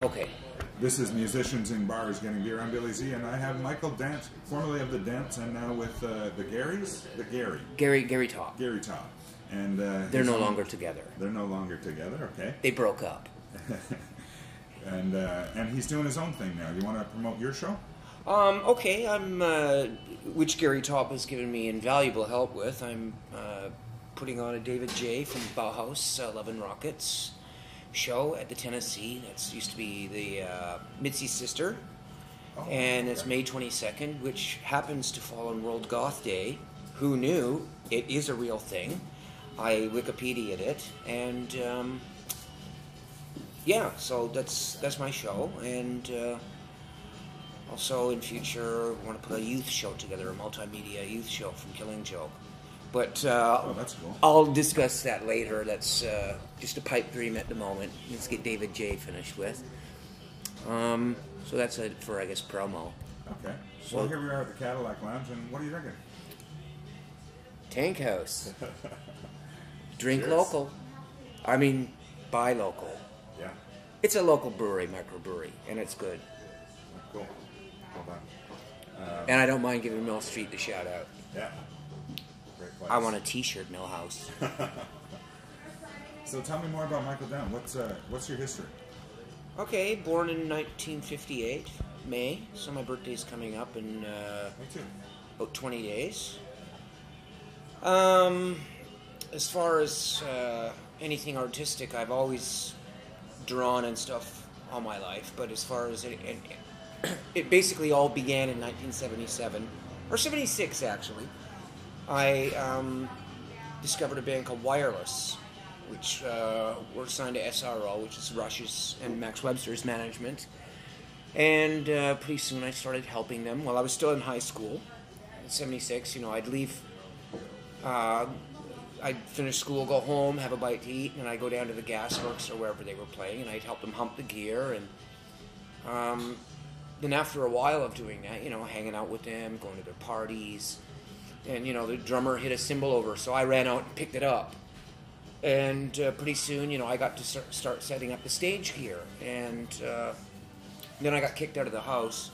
Okay. This is Musicians in Bars Getting Beer. I'm Billy Z, and I have Michael Dent, formerly of the Dents, and now with the Garys? The Gary. Gary Topp. Gary Topp. And they're no longer together. They're no longer together, okay. They broke up. And he's doing his own thing now. You want to promote your show? Okay, which Gary Topp has given me invaluable help with. I'm putting on a David J. from Bauhaus, Love and Rockets show at the Tennessee. That used to be the Mitzi's sister. Oh, and it's May 22nd, which happens to fall on World Goth Day. Who knew? It is a real thing. I Wikipedia'd it, and yeah, so that's my show. And also in future, I want to put a youth show together, a multimedia youth show from Killing Joke. But that's cool. I'll discuss that later. That's just a pipe dream at the moment. Let's get David J. finished with. So that's it for, I guess, promo. Okay. So well, here we are at the Cadillac Lounge, and what are you drinking? Tank House. Drink Cheers. local. I mean, buy local. Yeah. It's a local brewery, microbrewery, and it's good. Cool. Well done. And I don't mind giving Mill Street the shout out. Yeah. Great place. I want a T-shirt, Millhouse. So tell me more about Michael Dent. What's your history? Okay, born in 1958, May. So my birthday's coming up in Me too. about 20 days. As far as anything artistic, I've always drawn and stuff all my life. But as far as it basically all began in 1977 or 76 actually. I discovered a band called Wireless, which were signed to SRO, which is Rush's and Max Webster's management. And pretty soon I started helping them while I was still in high school. In 76, I'd leave. I'd finish school, go home, have a bite to eat, and I'd go down to the Gasworks or wherever they were playing, and I'd help them hump the gear. And then after a while of doing that, hanging out with them, going to their parties, and, the drummer hit a cymbal over, so I ran out and picked it up. And pretty soon, I got to start setting up the stage gear. And then I got kicked out of the house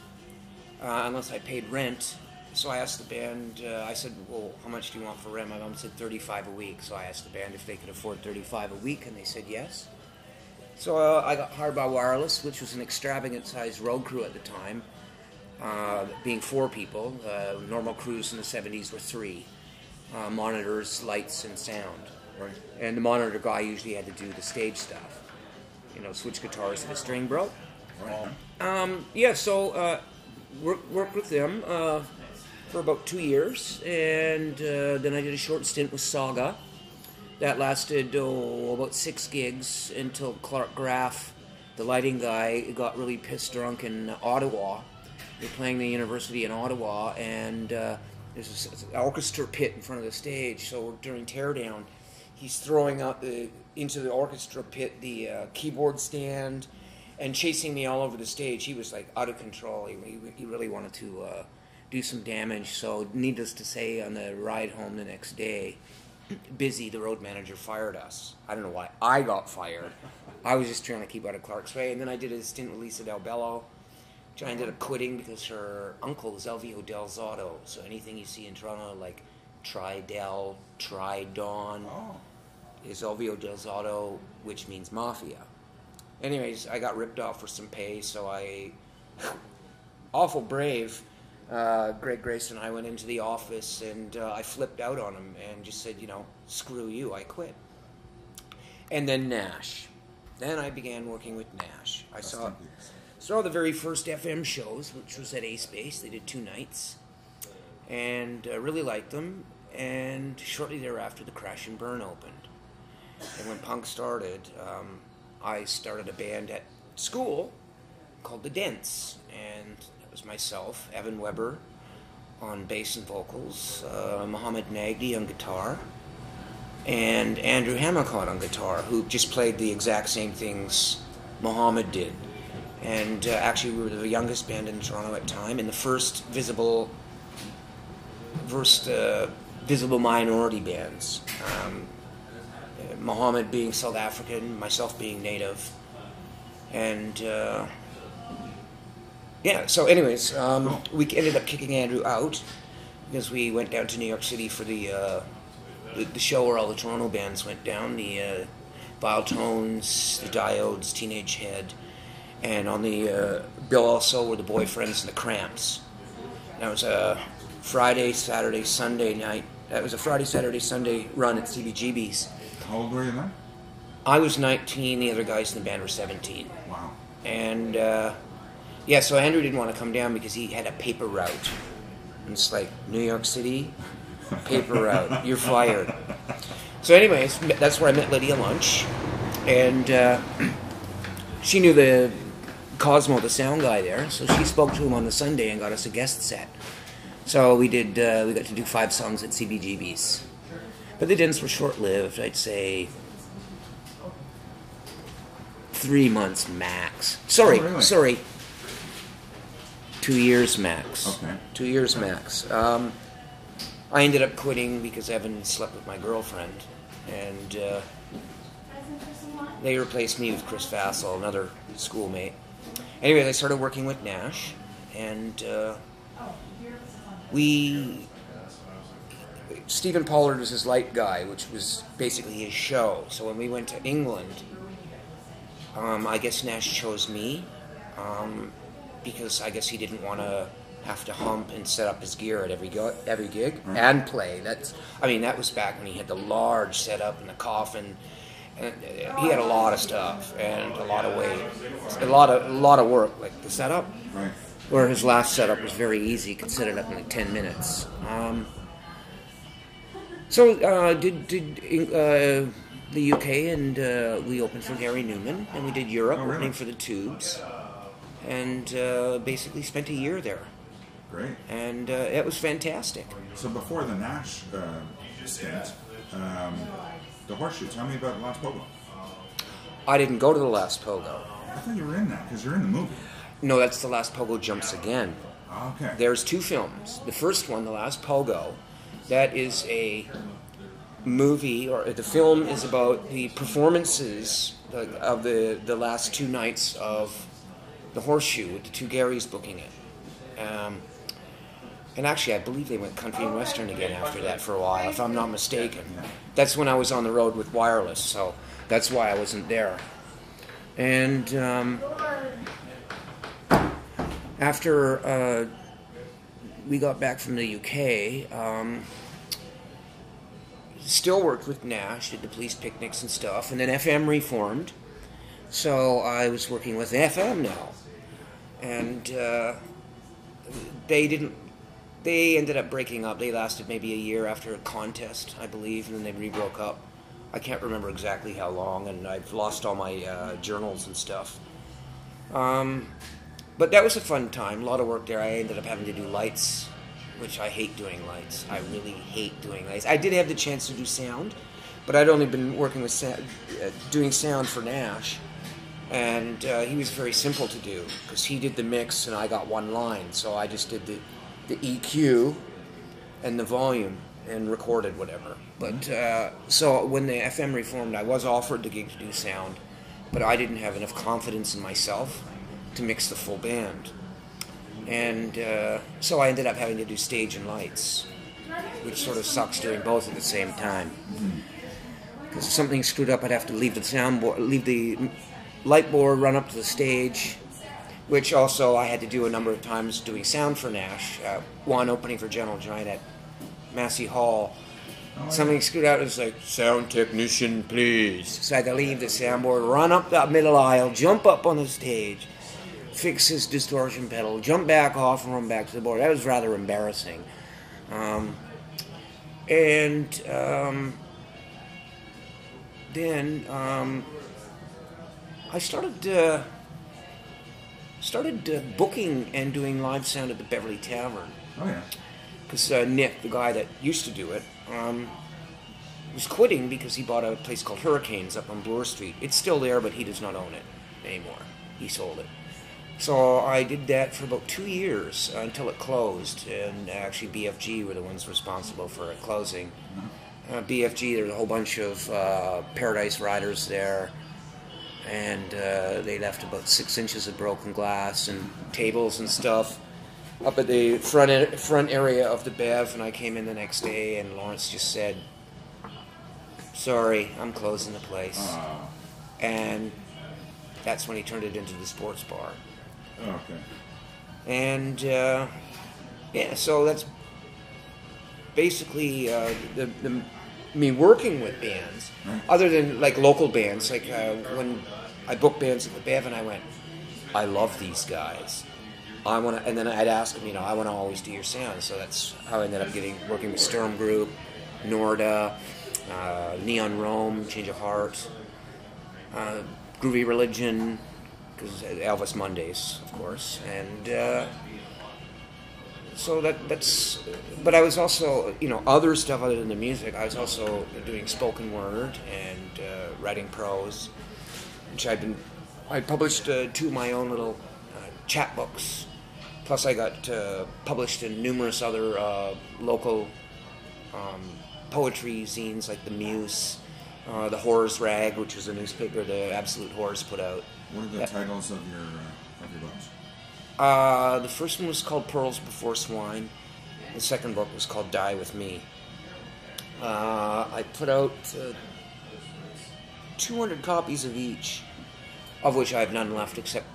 unless I paid rent. So I asked the band, I said, well, how much do you want for rent? My mom said $35 a week. So I asked the band if they could afford $35 a week, and they said yes. So I got hired by Wireless, which was an extravagant-sized road crew at the time, being 4 people. Normal crews in the 70s were 3. Monitors, lights, and sound. Right. And the monitor guy usually had to do the stage stuff. Switch guitars if a string broke. Right. So worked with them for about 2 years, and then I did a short stint with Saga. That lasted about 6 gigs until Clark Graff, the lighting guy, got really pissed drunk in Ottawa. They were playing the university in Ottawa, and there's an orchestra pit in front of the stage. So during teardown, he's throwing out into the orchestra pit the keyboard stand and chasing me all over the stage. He was like out of control. He really wanted to do some damage. So needless to say, on the ride home the next day, Busy, the road manager, fired us. I don't know why I got fired. I was just trying to keep out of Clark's way. And then I did a stint with Lisa Del Bello, which I ended up quitting because her uncle is Elvio Del Zotto. So anything you see in Toronto, like Tri-Del, Tri-Dawn, is Elvio Del Zotto, which means mafia. Anyways, I got ripped off for some pay, so awful brave, Greg Grace and I went into the office, and I flipped out on him and just said, screw you, I quit. And then Nash. Then I began working with Nash. I saw the very first FM shows, which was at A Space. They did 2 nights, and really liked them. And shortly thereafter, the Crash and Burn opened. And when punk started, I started a band at school called the Dents, and that was myself, Evan Weber on bass and vocals, Mohammed Nagdi on guitar, and Andrew Hammercott on guitar, who just played the exact same things Mohammed did. And actually, we were the youngest band in Toronto at the time, and the first visible minority bands. Mohammed being South African, myself being native. And yeah, so anyways, we ended up kicking Andrew out because we went down to New York City for the show where all the Toronto bands went down, the Vile Tones, the Diodes, Teenage Head, and on the bill also were the Boyfriends and the Cramps. That was a Friday, Saturday, Sunday night. That was a Friday, Saturday, Sunday run at CBGB's. How old were you then? I was 19, the other guys in the band were 17. Wow. And yeah, so Andrew didn't want to come down because he had a paper route. And it's like, New York City, paper route, you're fired. So anyways, that's where I met Lydia Lunch. And she knew the Cosmo, the sound guy there, so she spoke to him on the Sunday and got us a guest set. So we got to do 5 songs at CBGB's. But the Dents were short-lived, I'd say 3 months max. Sorry, Oh, really? sorry. 2 years max. Okay. 2 years max. I ended up quitting because Evan slept with my girlfriend, and they replaced me with Chris Vassell, another schoolmate. Anyways, I started working with Nash, and Stephen Pollard was his light guy, which was basically his show. So when we went to England, I guess Nash chose me because I guess he didn't want to have to hump and set up his gear at every gig and play. That was back when he had the large setup and the coffin. And he had a lot of stuff and a lot of weight, a lot of work, like the setup. Right. Where his last setup was very easy, could set it up in like 10 minutes. Did the UK, and we opened for Gary Newman, and we did Europe, really? opening for the Tubes, and basically spent a year there. Great. And it was fantastic. So before the Nash stint, the Horseshoe, tell me about Last Pogo. I didn't go to the last Pogo. I thought you were in that because you're in the movie. No, that's the last Pogo Jumps Again. Okay. There's 2 films. The first one, The Last Pogo, that is a movie, or the film is about the performances of the last 2 nights of the Horseshoe, with the 2 Garys booking it. And actually, I believe they went country and western again after that for a while, if I'm not mistaken. That's when I was on the road with Wireless, so that's why I wasn't there. And after we got back from the UK, still worked with Nash, did the police picnics and stuff, and then FM reformed, so I was working with FM now. And they ended up breaking up. They lasted maybe a year after a contest, I believe, and then they re-broke up. I can't remember exactly how long, and I've lost all my journals and stuff. But that was a fun time, a lot of work there. I ended up having to do lights, which I hate doing lights. I really hate doing lights. I did have the chance to do sound, but I'd only been working with doing sound for Nash, and he was very simple to do, because he did the mix and I got one line, so I just did the EQ and the volume and recorded whatever. But so when the FM reformed, I was offered the gig to do sound, but I didn't have enough confidence in myself to mix the full band. And so I ended up having to do stage and lights, which sort of sucks doing both at the same time. Because if something screwed up, I'd have to leave the light board, run up to the stage, which also I had to do a number of times doing sound for Nash. One opening for Gentle Giant at Massey Hall. Something screwed out. It was like, sound technician, please. So I had to leave the soundboard, run up that middle aisle, jump up on the stage, fix his distortion pedal, jump back off, and run back to the board. That was rather embarrassing. Then I started booking and doing live sound at the Beverly Tavern. Oh, yeah. Because Nick, the guy that used to do it, was quitting because he bought a place called Hurricanes up on Bloor Street. It's still there, but he does not own it anymore. He sold it. So I did that for about 2 years until it closed, and actually BFG were the ones responsible for it closing. BFG, there's a whole bunch of Paradise Riders there, and they left about 6 inches of broken glass and tables and stuff up at the front area of the Bev, and I came in the next day, and Lawrence just said, "Sorry, I'm closing the place." And that's when he turned it into the sports bar. Okay. And so that's basically me working with bands, other than like local bands. Like when I booked bands at the Bev, and I went, I love these guys. I want to, and then I'd ask them, I want to always do your sound. So that's how I ended up working with Sturm Group, Norda, Neon Rome, Change of Heart, Groovy Religion, because Elvis Mondays, of course, and so that's. But I was also, other stuff other than the music. I was also doing spoken word and writing prose, which I published 2 of my own little chapbooks. Plus, I got published in numerous other local poetry zines, like the Muse, the Horrors Rag, which was a newspaper the Absolute Horrors put out. What are the titles of your books? The first one was called Pearls Before Swine. The second book was called Die With Me. I put out 200 copies of each, of which I have none left, except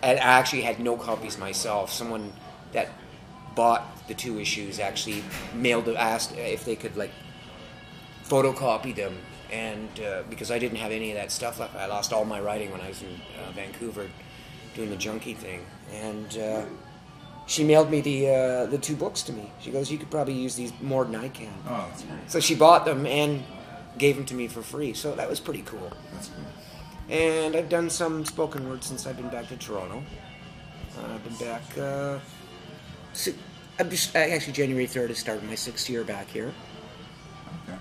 I actually had no copies myself. Someone that bought the 2 issues actually asked if they could photocopy them, and because I didn't have any of that stuff left. I lost all my writing when I was in Vancouver doing the junkie thing, and she mailed me the 2 books to me. She goes, "You could probably use these more than I can." Oh, that's nice. So she bought them and gave them to me for free. So that was pretty cool. That's cool. And I've done some spoken word since I've been back to Toronto. I've been back. Actually, January 3rd, I started my 6th year back here. Okay.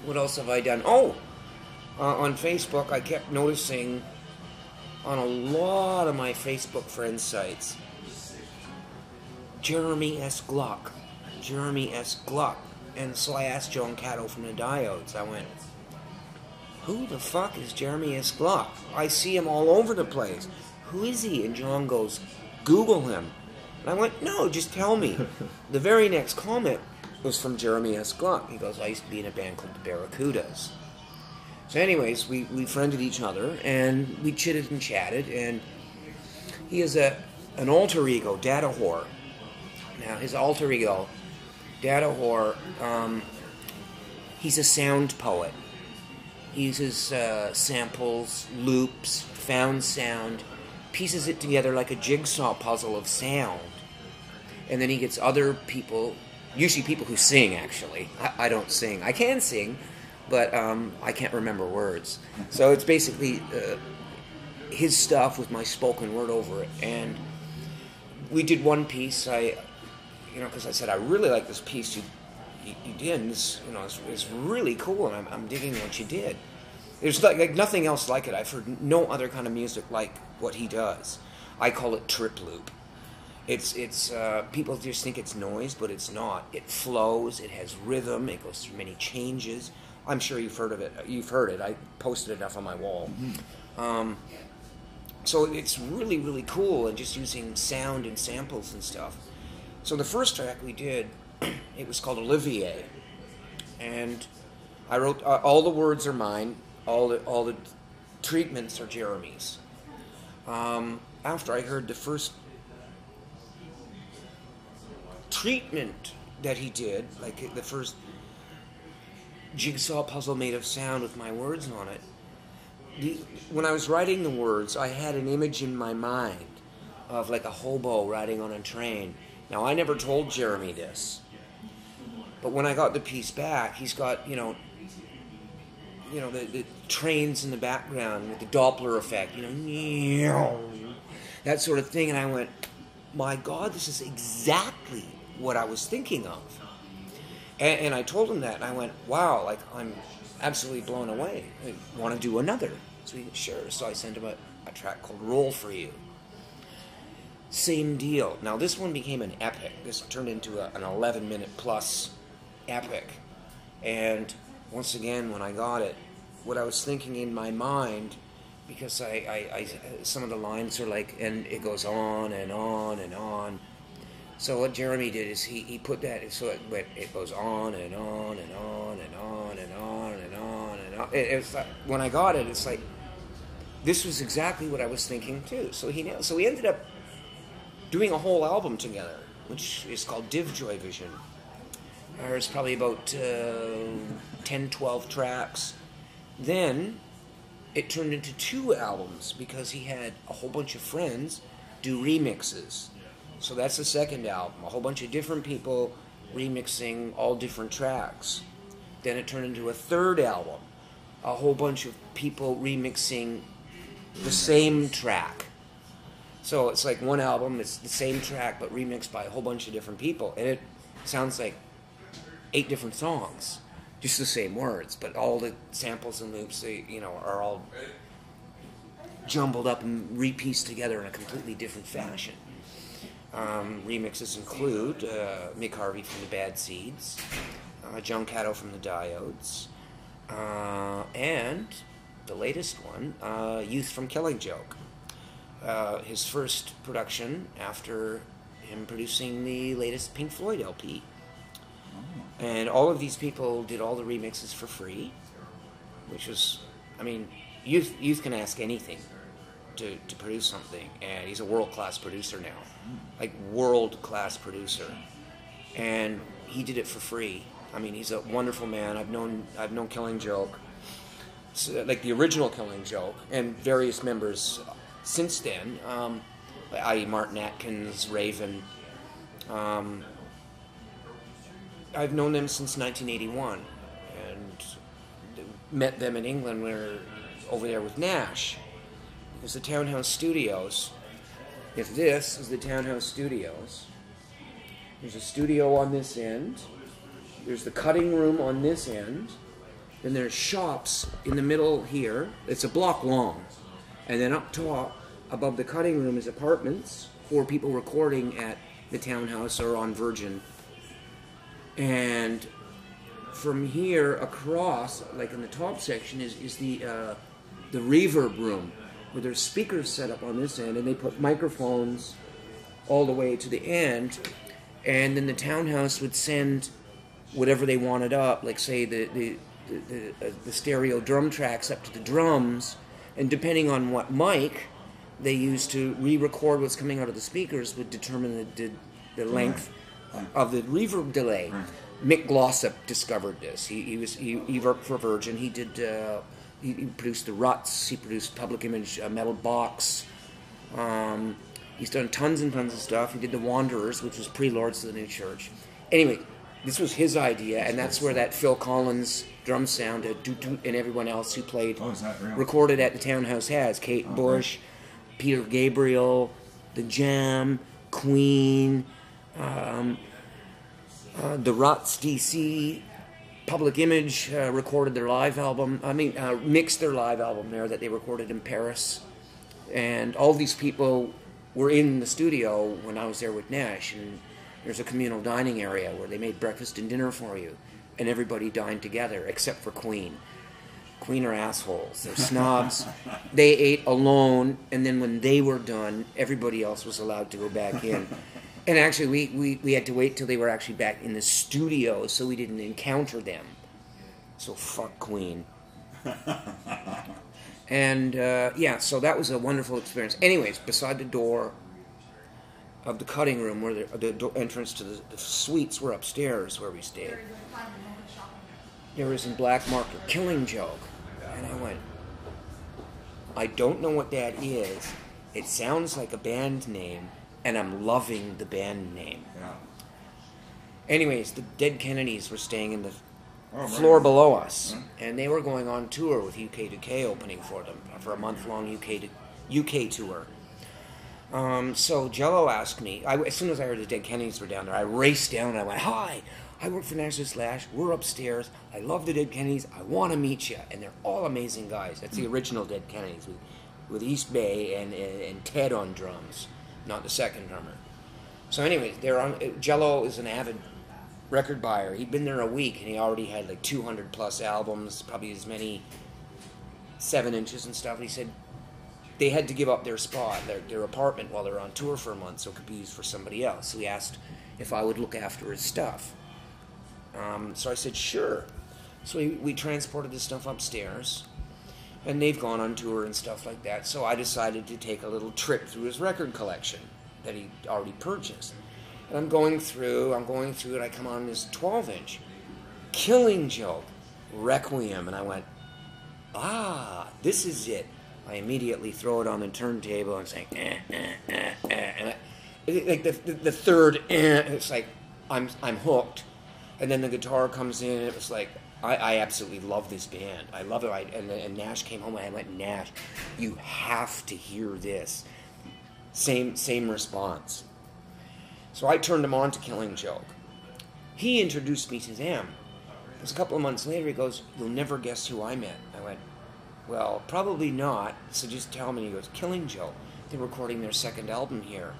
What else have I done? On Facebook, I kept noticing on a lot of my Facebook friend sites, Jeremy S. Gluck. And so I asked Joan Caddo from the Diodes. I went, "Who the fuck is Jeremy S. Gluck? I see him all over the place. Who is he?" And John goes, "Google him." And I went, "No, just tell me." The very next comment was from Jeremy S. Gluck. He goes, "I used to be in a band called the Barracudas." So anyways, we friended each other, and we chitted and chatted, and he has an alter ego, Data Whore. Now, his alter ego, Data Whore, he's a sound poet. He uses samples, loops, found sound, pieces it together like a jigsaw puzzle of sound. And then he gets other people, usually people who sing, actually. I don't sing. I can sing, but I can't remember words. So it's basically his stuff with my spoken word over it. And we did one piece, because I said, I really like this piece you did, and this, it's really cool, and I'm digging what you did. There's like nothing else like it. I've heard no other kind of music like what he does. I call it trip loop. It's people just think it's noise, but it's not. It flows. It has rhythm. It goes through many changes. I'm sure you've heard of it. You've heard it. I posted it up on my wall. Mm-hmm. So it's really, really cool, and just using sound and samples and stuff. So the first track we did, it was called Olivier, and I wrote all the words are mine, all the treatments are Jeremy's. After I heard the first treatment that he did, like the first jigsaw puzzle made of sound with my words on it, when I was writing the words, I had an image in my mind of like a hobo riding on a train. Now, I never told Jeremy this, but when I got the piece back, he's got, the trains in the background with the Doppler effect, that sort of thing, and I went, my God, this is exactly what I was thinking of. And I told him that, and I went, wow, I'm absolutely blown away. I want to do another. So he said, sure. So I sent him a track called Roll For You. Same deal. Now, this one became an epic. This turned into an 11-minute plus epic. And once again, when I got it, what I was thinking in my mind, because I some of the lines are like, and it goes on and on and on. So what Jeremy did is he put that so it goes on and on and on and on and on and on and on. It's like, when I got it, it's like this was exactly what I was thinking too. So we ended up doing a whole album together, which is called Div Joy Vision. There's probably about 10, 12 tracks. Then it turned into 2 albums because he had a whole bunch of friends do remixes. So that's the second album, a whole bunch of different people remixing all different tracks. Then it turned into a 3rd album, a whole bunch of people remixing the same track. So it's like one album, it's the same track but remixed by a whole bunch of different people. And it sounds like 8 different songs, just the same words, but all the samples and loops, are all jumbled up and repieced together in a completely different fashion. Remixes include Mick Harvey from the Bad Seeds, John Cato from the Diodes, and the latest one, Youth from Killing Joke. His first production after him producing the latest Pink Floyd LP. And all of these people did all the remixes for free, which was, I mean, Youth can ask anything to produce something, and he's a world-class producer now, like world-class producer, and he did it for free. I mean, he's a wonderful man. I've known Killing Joke, like the original Killing Joke, and various members since then, i.e. Martin Atkins, Raven. I've known them since 1981, and met them in England when we were over there with Nash. There's the Townhouse Studios. If this is the Townhouse Studios, there's a studio on this end, there's the cutting room on this end, then there's shops in the middle here. It's a block long. And then up top, above the cutting room, is apartments for people recording at the Townhouse or on Virgin. And from here across, like in the top section, is the reverb room, where there's speakers set up on this end, and they put microphones all the way to the end, and then the Townhouse would send whatever they wanted up, like say the stereo drum tracks up to the drums, and depending on what mic they used to re-record what's coming out of the speakers would determine the length of the reverb delay. Mick Glossop discovered this. He worked for Virgin. He did. He produced the Ruts. He produced Public Image, Metal Box. He's done tons and tons of stuff. He did the Wanderers, which was pre-Lords of the New Church. Anyway, this was his idea, and that's where that Phil Collins drum sound, and everyone else who played, recorded at the Townhouse has. Kate Bush, Peter Gabriel, The Jam, Queen, the Ruts, DC, Public Image recorded their live album. Mixed their live album there that they recorded in Paris. And all these people were in the studio when I was there with Nash. And there's a communal dining area where they made breakfast and dinner for you. And everybody dined together except for Queen. Queen are assholes. They're snobs. They ate alone. And then when they were done, everybody else was allowed to go back in. And actually, we had to wait till they were actually back in the studio so we didn't encounter them. So fuck Queen. And, so that was a wonderful experience. Anyways, beside the door of the cutting room, where the entrance to the suites were upstairs where we stayed, there was in black marker, Killing Joke. And I went, I don't know what that is. It sounds like a band name. And I'm loving the band name. Yeah. Anyways, the Dead Kennedys were staying in the floor below us. And they were going on tour with UK2K opening for them for a month-long UK tour. So Jello asked me, as soon as I heard the Dead Kennedys were down there, I raced down and I went, hi, I work for Nash Slash. We're upstairs. I love the Dead Kennedys. I want to meet you. And they're all amazing guys. That's the original Dead Kennedys with East Bay and Ted on drums. Not the second drummer. So anyways, Jello is an avid record buyer. He'd been there a week and he already had like 200 plus albums, probably as many 7 inches and stuff. And he said they had to give up their spot, their apartment, while they were on tour for a month, so it could be used for somebody else. So he asked if I would look after his stuff. So I said, sure. So we transported the stuff upstairs, and they've gone on tour and stuff like that. So I decided to take a little trip through his record collection that he'd already purchased. And I'm going through it. I come on this 12-inch, Killing Joke, Requiem, and I went, this is it. I immediately throw it on the turntable and say, and like the third, it's like I'm hooked. And then the guitar comes in, and it was like, I absolutely love this band. I love it. And Nash came home, and I went, Nash, you have to hear this. Same response. So I turned him on to Killing Joke. He introduced me to them. It was a couple of months later. He goes, you'll never guess who I met. I went, well, probably not, so just tell me. He goes, Killing Joke. They're recording their second album here.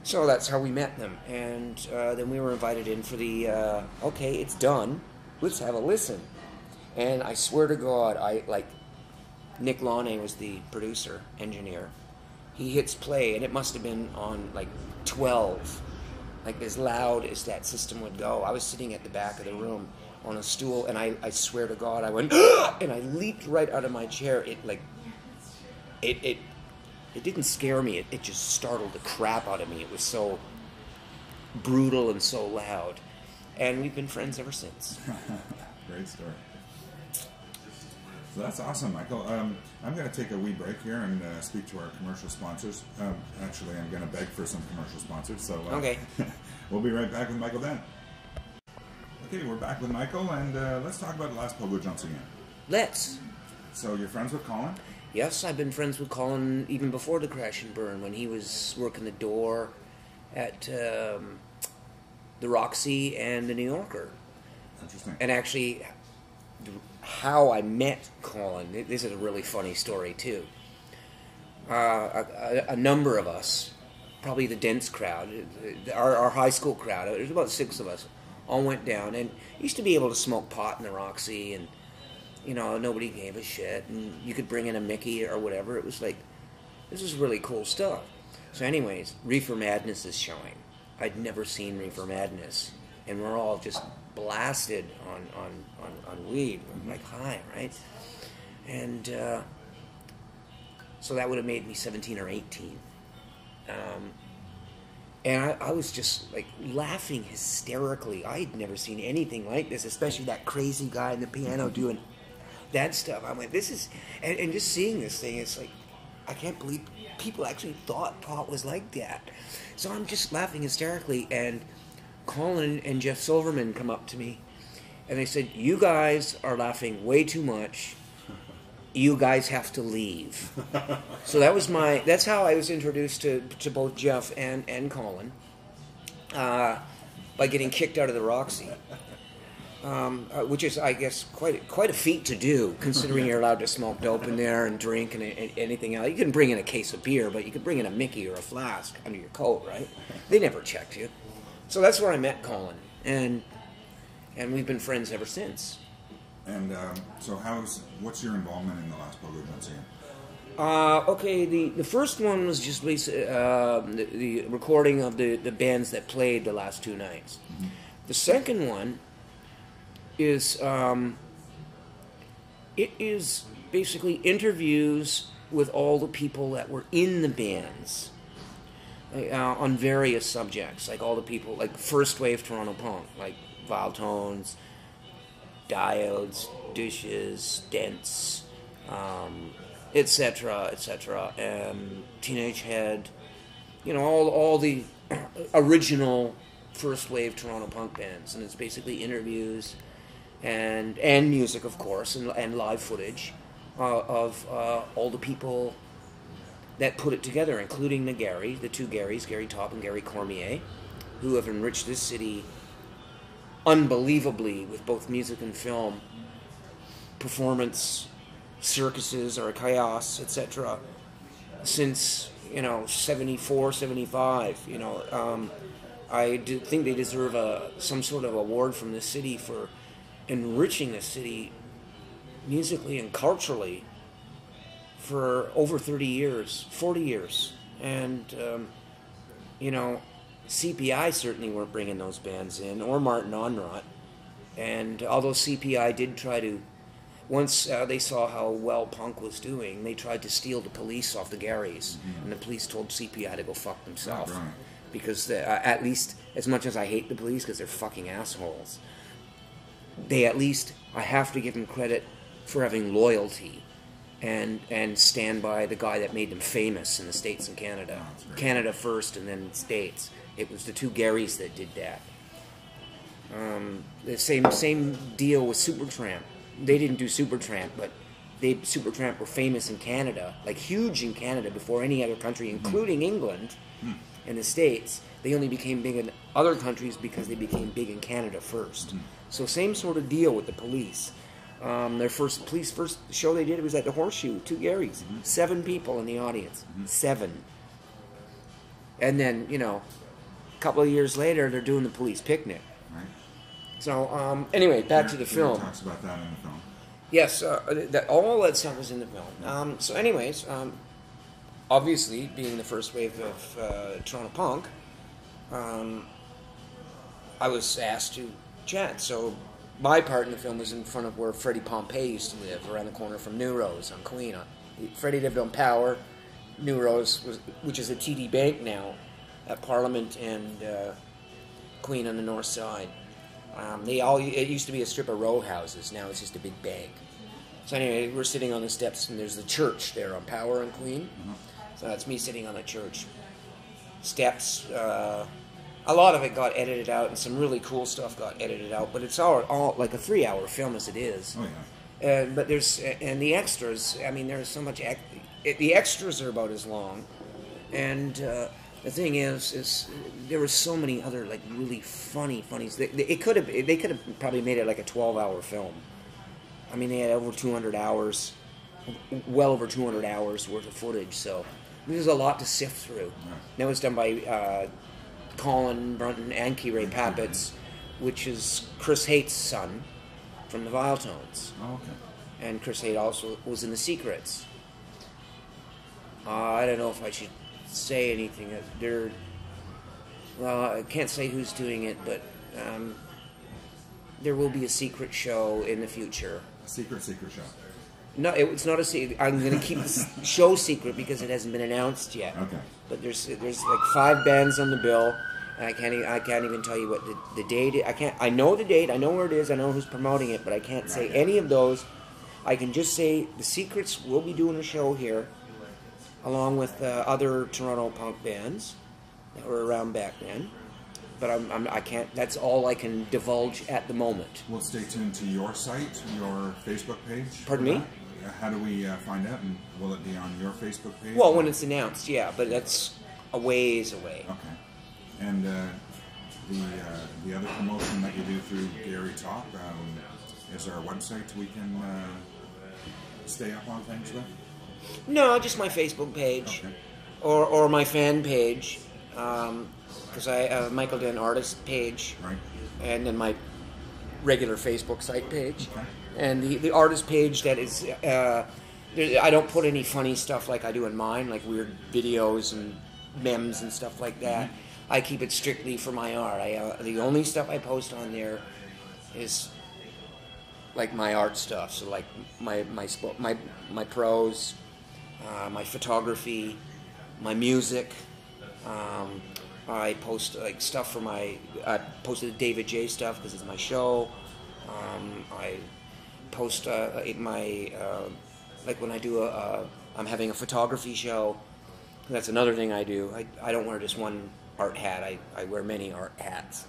So that's how we met them. And then we were invited in for the, okay, it's done. Let's have a listen. And I swear to God, Nick Launay was the producer, engineer. He hits play, and it must have been on, 12. As loud as that system would go. I was sitting at the back of the room on a stool, and I swear to God, I went, and I leaped right out of my chair. It didn't scare me. It just startled the crap out of me. It was so brutal and so loud. And we've been friends ever since. Great story. So that's awesome, Michael. I'm going to take a wee break here and speak to our commercial sponsors. Actually, I'm going to beg for some commercial sponsors. So okay. We'll be right back with Michael Dent. Okay, we're back with Michael, and let's talk about the last Pogo jumps again. Let's. So you're friends with Colin? Yes, I've been friends with Colin even before the Crash and Burn, when he was working the door at the Roxy and the New Yorker. Interesting. And actually, how I met Colin, this is a really funny story too. A number of us, probably the Dent's crowd, our high school crowd, there was about 6 of us, all went down, and used to be able to smoke pot in the Roxy, and nobody gave a shit, and you could bring in a Mickey or whatever. It was like, this is really cool stuff. So anyways, Reefer Madness is showing. I'd never seen Reefer Madness, and we're all just blasted on weed. We're like high, right? And so that would have made me 17 or 18. And I was just laughing hysterically. I'd never seen anything like this, especially that crazy guy on the piano doing that stuff. I'm like, this is, and just seeing this thing, it's like, I can't believe people actually thought pot was like that. So I'm just laughing hysterically, and Colin and Jeff Silverman come up to me, and they said, you guys are laughing way too much. You guys have to leave. So that's how I was introduced to both Jeff and Colin, by getting kicked out of the Roxy. Which is, I guess, quite a feat to do, considering you're allowed to smoke dope in there and drink and anything else. You can bring in a case of beer, but you could bring in a Mickey or a flask under your coat, right? They never checked you. So that's where I met Colin, and we've been friends ever since. And so what's your involvement in the last Pogo jumps again? Okay, the first one was just the recording of the bands that played the last 2 nights. Mm-hmm. The second one is it is basically interviews with all the people that were in the bands on various subjects, like all the people, like first wave Toronto punk, like Vile Tones, Diodes, Douches, Dents, etc., Teenage Head, all the original first wave Toronto punk bands, and it's basically interviews and music, of course, and live footage of all the people that put it together, including the two Garys, Gary Topp and Gary Cormier, who have enriched this city unbelievably with both music and film, performance, circuses or chaos, etc. since 74, 75. I think they deserve some sort of award from the city for enriching the city musically and culturally for over 30 years, 40 years. And, CPI certainly weren't bringing those bands in, or Martin Onrot. And although CPI did try to, once they saw how well punk was doing, they tried to steal the police off the Garys. Mm-hmm. And the police told CPI to go fuck themselves. Oh, right. Because at least, as much as I hate the police because they're fucking assholes, they at least, I have to give them credit for having loyalty and stand by the guy that made them famous in the States and Canada. Oh, Canada first and then the States. It was the two Garys that did that. The same deal with Supertramp. They didn't do Supertramp, but Supertramp were famous in Canada, like huge in Canada before any other country, including England and the States. They only became big in other countries because they became big in Canada first. So same sort of deal with the police. Their first show they did, it was at the Horseshoe, two Garys, 7 people in the audience, 7. And then, a couple of years later, they're doing the police picnic. Right. So, anyway, back to the film. Talks about that in the film. Yes, all that stuff was in the film. So anyways, obviously, being the first wave of Toronto punk, I was asked to chat. So my part in the film was in front of where Freddie Pompey used to live, around the corner from New Rose on Queen. Freddie lived on Power. New Rose, which is a TD Bank now, at Parliament and Queen on the north side. It used to be a strip of row houses. Now it's just a big bank. So anyway, we're sitting on the steps, and there's the church there on Power and Queen. So that's me sitting on the church steps. A lot of it got edited out, and some really cool stuff got edited out. But it's all like a 3-hour film as it is. Oh yeah. But and the extras. I mean, there's so much. The extras are about as long, and the thing is there were so many other like really funny. They could have probably made it like a 12-hour film. I mean, they had over 200 hours, well over 200 hours worth of footage. So there's a lot to sift through. Yeah. That was done by Colin Brunton and Kire Papitz, which is Chris Haight's son from the Vile Tones. Oh, okay. And Chris Haight also was in The Secrets. I don't know if I should say anything. I can't say who's doing it, but there will be a secret show in the future. A secret show. No, it's not a secret. I'm going to keep the show secret because it hasn't been announced yet. Okay. But there's like 5 bands on the bill, and I can't even tell you what the date is. I know the date. I know where it is. I know who's promoting it, but I can't say any of those. I can just say The Secrets will be doing a show here, along with other Toronto punk bands that were around back then. But I can't. That's all I can divulge at the moment. We'll stay tuned to your site, your Facebook page. Pardon me? How do we find out? And will it be on your Facebook page? Well, when it's announced, yeah. But that's a ways away. Okay. And the other promotion that you do through Gary Topp, is there a website we can stay up on things with? No, just my Facebook page, okay. or my fan page, because I have a Michael Dent artist page, right, and then my regular Facebook site page, okay. And the artist page that is, I don't put any funny stuff like I do in mine, like weird videos and memes and stuff like that. Mm-hmm. I keep it strictly for my art. The only stuff I post on there is like my art stuff, so like my prose, my photography, my music. I post like stuff for I posted David J stuff because it's my show. I post like when I do I'm having a photography show. That's another thing I do. I don't wear just one art hat. I wear many art hats.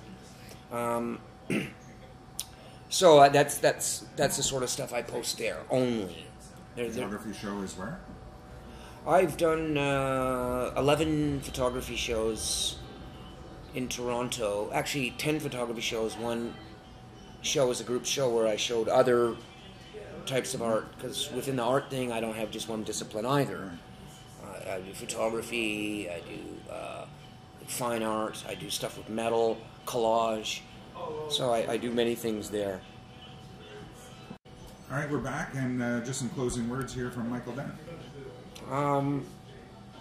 So that's the sort of stuff I post there only. Photography show is where? I've done 11 photography shows in Toronto. Actually, 10 photography shows. One show is a group show where I showed other types of art, because within the art thing, I don't have just one discipline either. I do photography, I do fine art, I do stuff with metal, collage. So I do many things there. All right, we're back, and just some closing words here from Michael Dent.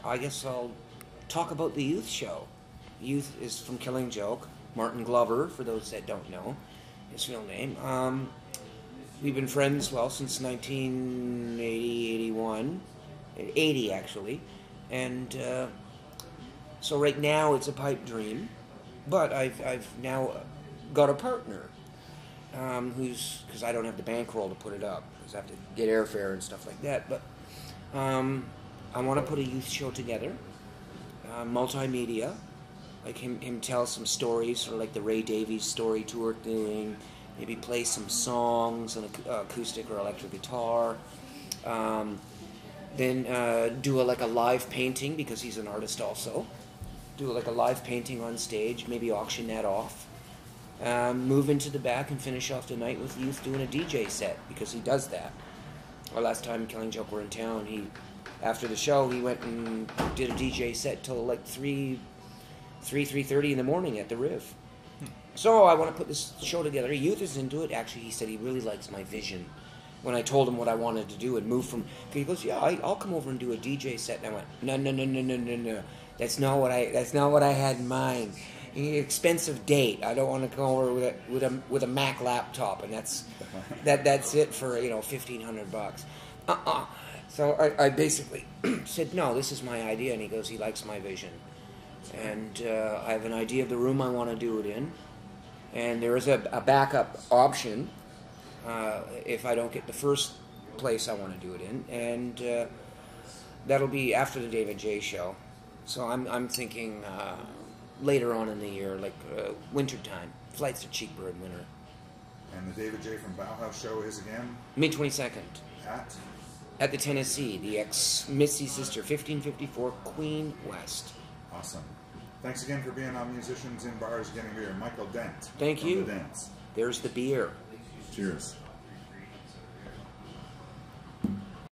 I guess I'll talk about the Youth show. Youth is from Killing Joke. Martin Glover, for those that don't know his real name. We've been friends, since 1980, 81. 80, actually. And so right now it's a pipe dream. But I've now got a partner because I don't have the bankroll to put it up. Because I have to get airfare and stuff like that. But I want to put a youth show together. Multimedia. Like him tell some stories, sort of like the Ray Davies story tour thing. Maybe play some songs on acoustic or electric guitar. Then do a live painting, because he's an artist also. Do a live painting on stage. Maybe auction that off. Move into the back and finish off the night with Youth doing a DJ set, because he does that. Last time Killing Joke were in town, after the show he went and did a DJ set till 3:30 in the morning at the Riv. So I want to put this show together. Youth is into it. Actually, he said he really likes my vision. When I told him what I wanted to do and move from, he goes, "Yeah, I'll come over and do a DJ set." And I went, "No. That's not what I had in mind. Expensive date. I don't want to go over with a Mac laptop, and that's it for $1,500. So I basically said, "No, this is my idea." And he goes, he likes my vision. And I have an idea of the room I want to do it in. And there is a backup option if I don't get the first place I want to do it in. And that'll be after the David J. show. So I'm thinking later on in the year, wintertime. Flights are cheaper in winter. And the David J. from Bauhaus show is again? May 22nd. At the Tennessee, the ex-Missy Sister, 1554 Queen West. Awesome. Thanks again for being on Musicians in Bars Getting Beer. Michael Dent. Thank you. The Dents. There's the beer. Cheers.